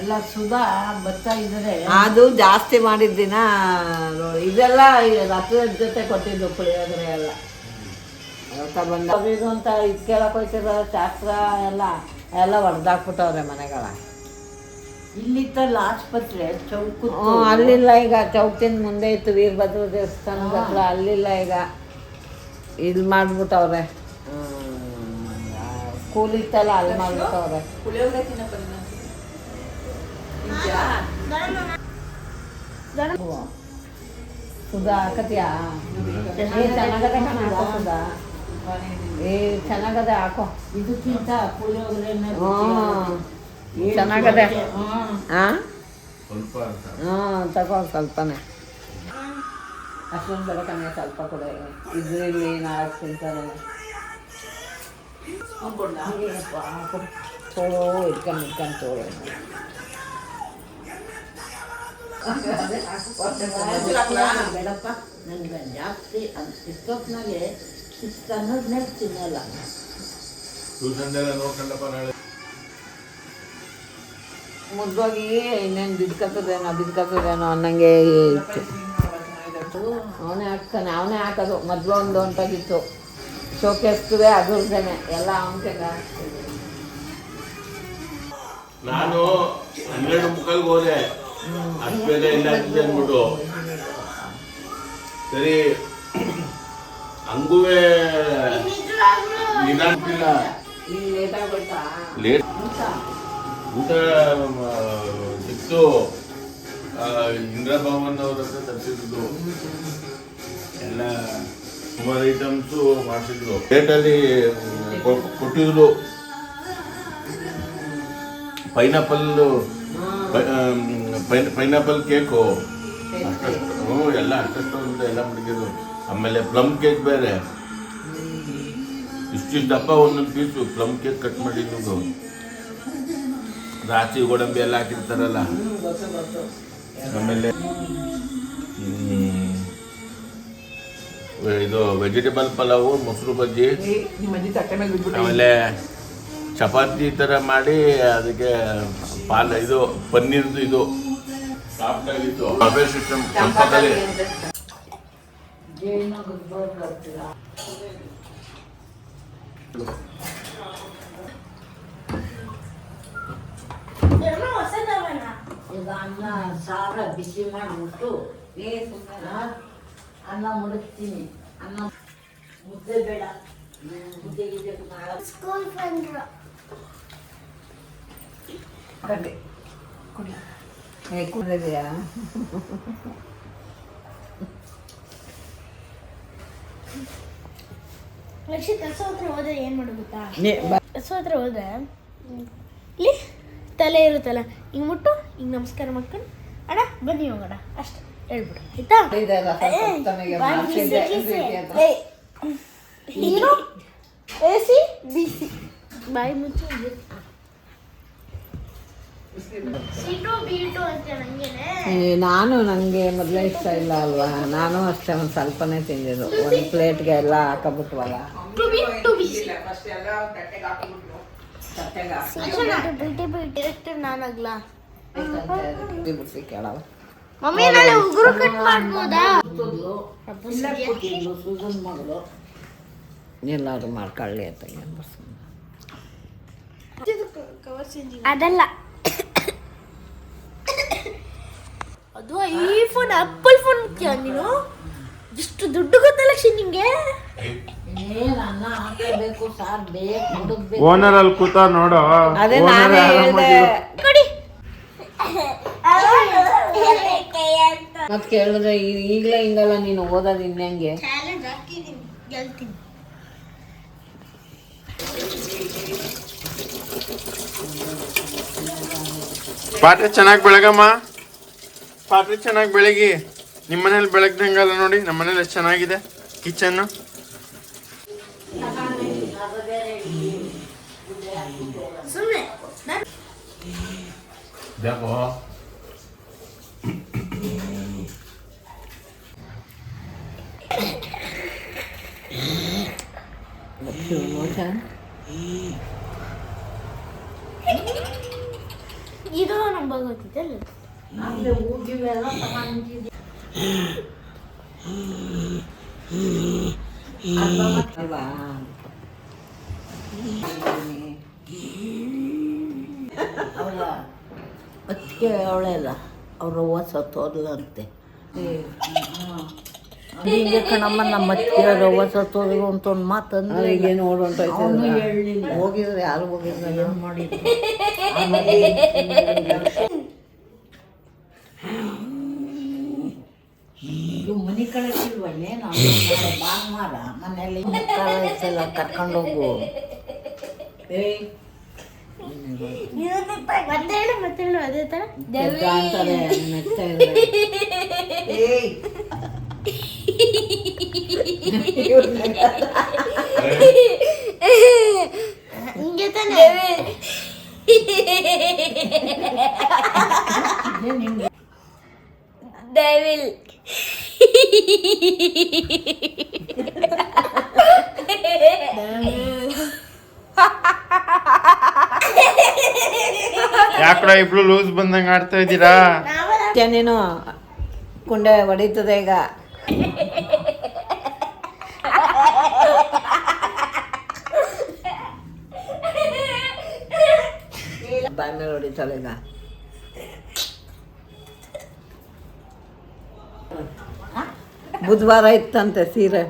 ಅಲ್ಲ ಸುಧಾ ಬರ್ತಾ ಇದ್ರೆ ಅದು ಜಾಸ್ತಿ ಮಾಡಿದ್ದಿನ ಇದೆಲ್ಲ ರಥದ ಜೊತೆ ಕೊಟ್ಟಿದ್ದು ಪುಳಿಯೋಗರೆ ಎಲ್ಲ ಬಂದ ಇದು ಅಂತ ಇದು ಕೇಳಕ್ಕೆ ಹೋಯ್ತಿರೋ ಶಾಸ್ತ್ರ ಎಲ್ಲ ಹೊಡೆದಾಕ್ಬಿಟ್ಟವ್ರೆ ಮನೆಗಳ. ಇಲ್ಲಿತ್ತಲ್ಲ ಆಸ್ಪತ್ರೆ ಚೌಕು ಅಲ್ಲಿಲ್ಲ ಈಗ. ಚೌಕಿನ ಮುಂದೆ ಇತ್ತು ವೀರಭದ್ರ ದೇವಸ್ಥಾನದ ಹತ್ರ, ಅಲ್ಲಿಲ್ಲ ಈಗ. ಇಲ್ಲಿ ಮಾಡ್ಬಿಟ್ಟವ್ರೆ, ಸ್ಕೂಲ್ ಇತ್ತಲ್ಲ ಅಲ್ಲಿ ಮಾಡ್ಬಿಟ್ಟವ್ರೆ. ಸುಧಾ ಹಾಕತ್ಯಾ? ಚೆನ್ನಾಗದೆ ಕಣ, ಹಾಕೋ ಸುಧಾ. ಚೆನ್ನಾಗದೆ ಹಾಕೋ. ಇದಕ್ಕಿಂತ ಪುಳಿಯೋಗರೆ ಚೆನ್ನಾಗದೆ. ಹಾಂ ತಗೋ ಸ್ವಲ್ಪನೇ. ಅಷ್ಟೊಂದು ಬೇಡ ಕಮ್ಮಿ, ಸ್ವಲ್ಪ ಕೂಡ ಇದರಲ್ಲಿ ನಾಲ್ಕು ತಿಂತಾರೆ. ತೋಳು ಇಟ್ಕೊಂಡು ತೋಳು ಬೇಡಪ್ಪ. ನನಗೆ ಜಾಸ್ತಿ ಇಷ್ಟೊತ್ತಿನಾಗೆ ಇಷ್ಟು ಅನ್ನೋದ್ಮೇಲೆ ತಿನ್ನಲ್ಲ. ಮುದ್ದೋಗಿ ಇನ್ನೇನು ಬಿದ್ಕತ್ತದೇನೋ ಅನ್ನಂಗೆ ಇತ್ತು. ಅವನೇ ಹಾಕೋದು. ಮೊದಲು ಒಂದು ಹೊಂಟೋಗಿತ್ತು ಶೋಕೇಸ್ತುವೆ, ಅದ್ರದ್ದೇನೆ ಎಲ್ಲ ಅವನಿಗೆ. ನಾನು 12:45 ಹೋದೆ, ಅಷ್ಟು ಬೇಗ ಇಲ್ಲ ಅಂದ್ಬಿಟ್ಟು. ಸರಿ ಹಂಗುವೆ ನಿಧಾನಿಲ್ಲ, ಲೇಟ್ ಊಟ ಸಿಕ್ತು. ಇಂದಿರಾ ಭವನ್ ಅವ್ರ ಹತ್ರ ತರಿಸಿದ್ದು ಎಲ್ಲ ಸುಮಾರು ಐಟಮ್ಸು ಮಾಡಿಸಿದ್ರು. ಲೇಟಲ್ಲಿ ಕೊಟ್ಟಿದ್ರು. ಪೈನಾಪಲ್ ಕೇಕು ಎಲ್ಲ ಅಷ್ಟೊಂದು ಎಲ್ಲ ಮಡಗಿದ್ರು. ಆಮೇಲೆ ಪ್ಲಮ್ ಕೇಕ್ ಬೇರೆ, ಇಷ್ಟಿಷ್ಟು ದಪ್ಪ ಒಂದೊಂದು ಪೀಸು ಪ್ಲಮ್ ಕೇಕ್ ಕಟ್ ಮಾಡಿದ್ದು. ರಾಚಿ ಗೋಡಂಬಿ ಎಲ್ಲ ಹಾಕಿರ್ತಾರಲ್ಲ. ಆಮೇಲೆ ಇದು ವೆಜಿಟೇಬಲ್ ಪಲಾವು, ಮೊಸರು ಬಜ್ಜಿ, ಆಮೇಲೆ ಚಪಾತಿ ಥರ ಮಾಡಿ ಅದಕ್ಕೆ ಇದು ಪನ್ನೀರ್ದು ಇದು ಸಾಫ್ಟ್ ಆಗಿತ್ತು. ಬಫೆ ಸಿಸ್ಟಮ್ ಚಂಪಕಲ್ಲಿ. ಈಗ ಅನ್ನ ಸಾರ ಬಿಸಿ ಮಾಡಿಬಿಟ್ಟು ಅನ್ನ ಮುಡಿಸ್ತೀನಿ. ಅನ್ನ ಮುದ್ದೆ ಬೇಡ, ಮುದ್ದೆ ಸ್ಕೂಲ್ ಫ್ರೆಂಡ್ರು ಕುಡಿದೆಯಾ? ಲಕ್ಷಿ ಕಸು ಹತ್ರ ಹೋದ್ರೆ ಏನು ಮಾಡೋಗುತ್ತಾ? ಕಸು ಹತ್ರ ಹೋದ್ರೆ ಇಲ್ಲಿ ತಲೆ ಇರುತ್ತಲ್ಲ, ಹಿಂಗೆ ಮುಟ್ಟು ಹಿಂಗೆ ನಮಸ್ಕಾರ ಮಾಡ್ಕೊಂಡು ಅಣ್ಣ ಬನ್ನಿ ಹೋಗೋಣ ಅಷ್ಟೇ ಹೇಳ್ಬಿಡು, ಆಯ್ತಾ? ನೀನು ಎಸಿ ಬಿಸಿ ಬಾಯಿ ಮುಚ್ಚು. ಸೀಟು ಬೀಟು ಅಂತ ನನಗೆ ಮೊದಲೇ ಇಷ್ಟ ಇಲ್ಲ ಅಲ್ವಾ. ನಾನು ಅಷ್ಟೇ ಒಂದು ಸ್ವಲ್ಪನೇ ತಿಂದಿದ್ದು. ಒಂದು ಪ್ಲೇಟ್ಗೆ ಎಲ್ಲ ಹಾಕಬಿಟ್ವಲ್ಲ. ನಾನಾಗ್ಲಾ ಬಿಸಿ ಕೇಳವ. ಮಮ್ಮಿ ನಾಳೆ ಉಗುರು ಕಟ್ ಮಾಡ್ಬೋದಾ? ಎಲ್ಲರೂ ಮಾಡ್ಕೊಳ್ಳಿ ಅಂತ ಅದಲ್ಲ, ಅದು ಐಫೋನ್ ಆಪಲ್ ಫೋನ್ ಮುಖ್ಯ. ನೀನು ಎಷ್ಟು ದುಡ್ಡು ಗೊತ್ತಲ್ಲ ನಿಂಗೆ. ಓನರ್ ಅಲ್ಲಿ ಕೂತ ನೋಡು. ಅದೇ ನಾನೇ ಹೇಳ್ದೆ. ಮತ್ ಕೇಳಿದ್ರೆ ಈಗಲೇ ಹಿಂಗಲ್ಲ ನೀನು ಓದೋದು ಇನ್ನಂಗೆ. ಪಾತ್ರೆ ಚೆನ್ನಾಗಿ ಬೆಳಗಮ್ಮ, ಪಾತ್ರೆ ಚೆನ್ನಾಗಿ ಬೆಳಗಿ. ನಿಮ್ಮ ಮನೇಲಿ ಬೆಳಗ್ದಂಗಲ್ಲ ನೋಡಿ, ನಮ್ಮ ಮನೇಲಿ ಎಷ್ಟು ಚೆನ್ನಾಗಿದೆ ಕಿಚನ್ನು. ಇದು ನಮ್ಗೆ ಗೊತ್ತಿದ್ದಲ್ಲ. ಅಲ್ಲಿ ಹೋಗಿವೆಲ್ಲ ತಗೊಂಡಿದ್ದೆ ಅಲ್ವಾ? ಅವಳ ಅತ್ತಿಗೆ ಅವಳೆಲ್ಲ ಅವ್ರ ಅವ್ವ ಸತ್ತೋದ್ಲಂತೆ. ಹಿಂಗೆ ಕಣಮ್ಮ ನಮ್ಮ ಅತ್ತಿಗೆ ಅವ್ರ ಅವ್ವ ಸತ್ತೋದ್ರು ಅಂತ ಒಂದು ಮಾತಂದ್ರೆ ಅವರಿಗೆ ನೋಡು ಅಂತ ಅವನು ಹೇಳಲಿಲ್ಲ. ಹೋಗಿದ್ರೆ ಯಾರು ಹೋಗಿದ್ರೆ ಏನು ಮಾಡಿದ್ರು ಇದು ಮನೆ ಕಳಿಸಿಲ್ವಲ್ಲೇ ನಾವು ಭಾನುವಾರ ಮನೆಯಲ್ಲಿ ಕಳಿಸಲ್ಲ ಕರ್ಕೊಂಡೋಗು. ಏಯ್ ಮತ್ತೆ ಹೇಳು ಅದೇ ಥರ ಪೆದ್ದ ಅಂತಾರೆ ಮೆತ್ತ ಇದ್ರೆ. ಏಯ್ ಹಿಂಗೆ ತಾನೆ. Devil. ಯಾಕಡ ಇಬ್ರು ಲೂಸ್ ಬಂದಂಗ ಆಡ್ತಾ ಇದ್ದೀರಾ? ನೀನು ಕುಂಡೆ ಹೊಡಿತದೆ ಈಗ. ಬಾಯ್ ಮೇಲೆ ಹೊಡಿತಾಳೆ ಈಗ. ಬುಧವಾರ ಇತ್ತಂತೆ ಸೀರೆ.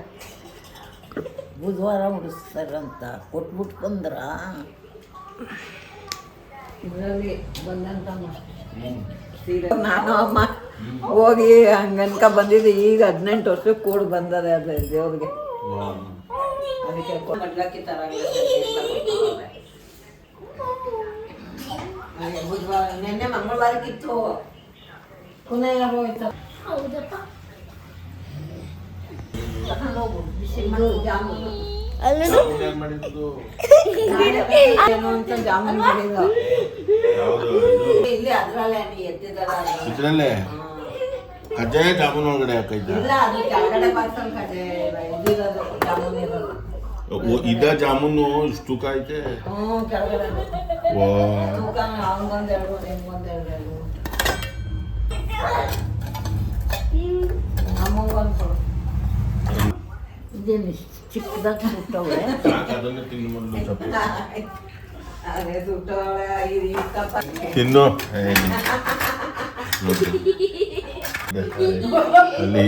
ಬುಧವಾರ ಉಡಿಸ್ತಾರಂತ ಕೊಟ್ಬಿಟ್ಟು ಬಂದ್ರ ಇದರಲ್ಲಿ ಬಂದಂತ ಸೀರೆ ನಾನು ಅಮ್ಮ ಹೋಗಿ ಹಂಗನ್ಕ ಬಂದಿದ್ದೆ. ಈಗ 18 ವರ್ಷಕ್ಕೆ ಕೂಡ ಬಂದದೆ ಅದು ದೇವ್ರಿಗೆ. ಅದಕ್ಕೆ ಮಡ್ಲಕ್ಕಿ ಬುಧವಾರ ನಿನ್ನೆ ಮಂಗಳವಾರಕ್ಕಿತ್ತು. ಪುನಃ ಹೋಯ್ತು. ಹೌದಪ್ಪ. ಜಾಮೂನು ಅಲ್ಲೂ ಏನ್ ಮಾಡಿದ್ದು? ಏನು ಅಂತ ಜಾಮೂನು ಮಾಡಿಲ್ಲ. ಯಾವುದು ಇಲ್ಲಿ ಅದ್ರಲ್ಲೇ ನೀ ಎತ್ತಿದಲ್ಲ ಇದ್ರಲ್ಲೇ ಕಜ್ಜಾಯ ಜಾಮೂನ್ ಒಳಗಡೆ ಹಾಕೈತಾ? ಇಲ್ಲ, ಅದು ಕೆಳಗಡೆ ಬಾಕ್ಸಲ್ಲಿ ಕಡೆ ಇದಿರೋದು ಜಾಮೂನು ಇರೋದು. ಇದ ಜಾಮೂನು ಇಷ್ಟು ತೂಕ ಐತೆ. ಕೆಳಗಡೆ ವಾ ತೂಕ ಹಂಗೊಂದೆರಡು ನಿಮ್ಗೊಂದೆರಡು ಅಮ್ಮಂಗೊಂದು ಕೊಡು. ಇದೇನು ಚಿಕ್ಕದಾಗಿ ಬಿಟ್ಟವ್ರೆ. ಸಾಕು, ಅದನ್ನೇ ತಿನ್ನು ಮೊದಲು ಸ್ವಲ್ಪ. ಅದೇ ಸುಟ್ಟವಳೆ ತಿನ್ನು. ಅಲ್ಲಿ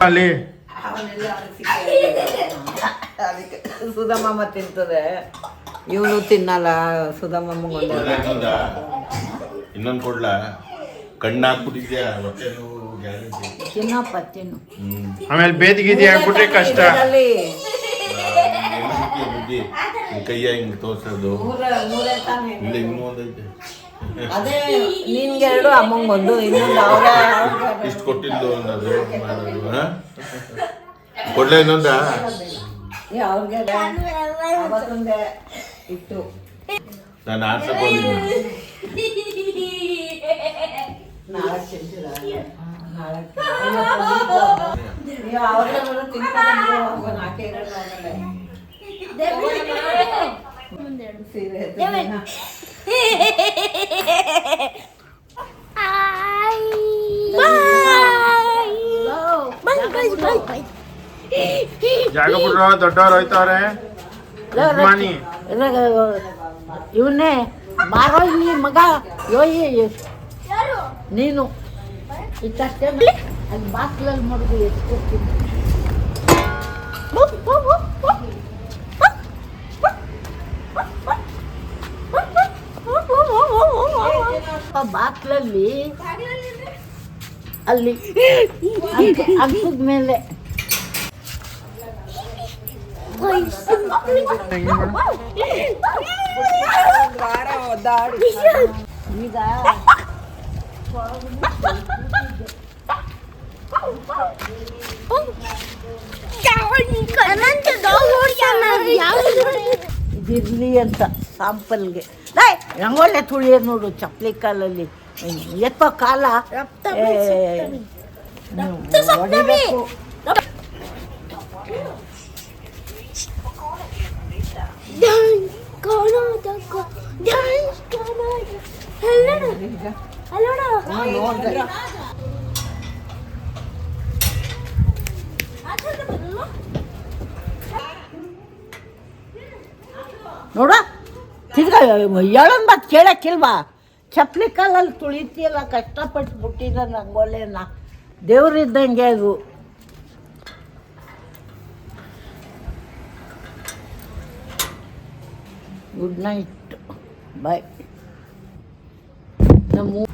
ಅಲ್ಲಿ ಅದಕ್ಕೆ ಸುಧಮ್ಮ ತಿಂತದೆ, ಇವನು ತಿನ್ನಲ್ಲ. ಸುಧಮ್ಮಗೊಂದು ಇನ್ನೊಂದು ಕೊಡ್ಲಾ? ಕಣ್ಣು ಹಾಕ್ಬಿಟ್ಟಿದ್ಯಾ ಹೊಟ್ಟೆ ನೋವು ಗ್ಯಾರಂಟಿ. ತಿನ್ನಪ್ಪ ತಿನ್ನು. ಆಮೇಲೆ ಬೇದಿಗಿದಿ ಆಗ್ಬಿಟ್ರೆ ಕಷ್ಟ. ಬುದ್ಧಿ ಕೈಯ ಹಿಂಗೆ ತೋರ್ಸೋದು. ಇಲ್ಲ ಇನ್ನೂ ಒಂದೈತೆ. ಅದೇ ನಿನ್ಗೆರಡು ಅಮ್ಮಂಗೊಂದು, ಇನ್ನೊಂದು ಅವ್ರ ಇಷ್ಟು ಕೊಟ್ಟಿದ್ದು ಅನ್ನೋದು ಮಾಡೋದು. ಕೊಡ್ಲಾ ಇನ್ನೊಂದ? ಅವ್ರಿಗೆ ಅವತ್ತೊಂದೇ ಇಟ್ಟು ನಾನು ಆಡ್ಸಕ್ ಹೋಗಿದ್ದೀನಿ. ನಾಳೆ ತಿಂತೀರ? ನಾಳೆ ಅವ್ರಿಗೆ ತಿನ್ಕೊಂಡು ನಾಲ್ಕೇ ಸೀರೆ ಜಾಗ ಬಿಡ್ರ ದೊಡ್ಡವ್ರು ಹೋಯ್ತವ್ರೆ. ಯಜಮಾನಿ ಇವನ್ನೇ ಬಾರೋ ಇಲ್ಲಿ ಮಗ. ಯೋಯಿ ನೀನು ಇಷ್ಟೇ ಅಲ್ಲಿ ಬಾಕ್ಲಲ್ಲಿ ಮಡಗು ಎತ್ಕೊಡ್ತೀನಿ. ಬಾಕ್ಲಲ್ಲಿ ಅಲ್ಲಿ ಅಗ್ಗದ ಮೇಲೆ ಈಗ ಇದಿರ್ಲಿ ಅಂತ ಸಾಂಪಲ್ಗೆ ರಂಗೋಲೆ ತುಳಿಯೋದು ನೋಡು ಚಪ್ಪಲಿ ಕಾಲಲ್ಲಿ ಎತ್ತೋ ಕಾಲ ಹೊಡಿಬೇಕು. ನೋಡ ತಿರ್ಗಾ ಹೇಳೋನ್ ಮಾತು ಕೇಳಕ್ಕಿಲ್ವಾ? ಚಪ್ಪಲಿ ಕಾಲಲ್ಲಿ ತುಳಿತಿಯಲ್ಲ, ಕಷ್ಟಪಟ್ಟು ಬಿಟ್ಟಿದ್ದ ರಂಗೋಲಿನ. ದೇವ್ರಿದ್ದಂಗೆ ಅದು. ಗುಡ್ ನೈಟ್, ಬಾಯ್. ನಮ್ಮ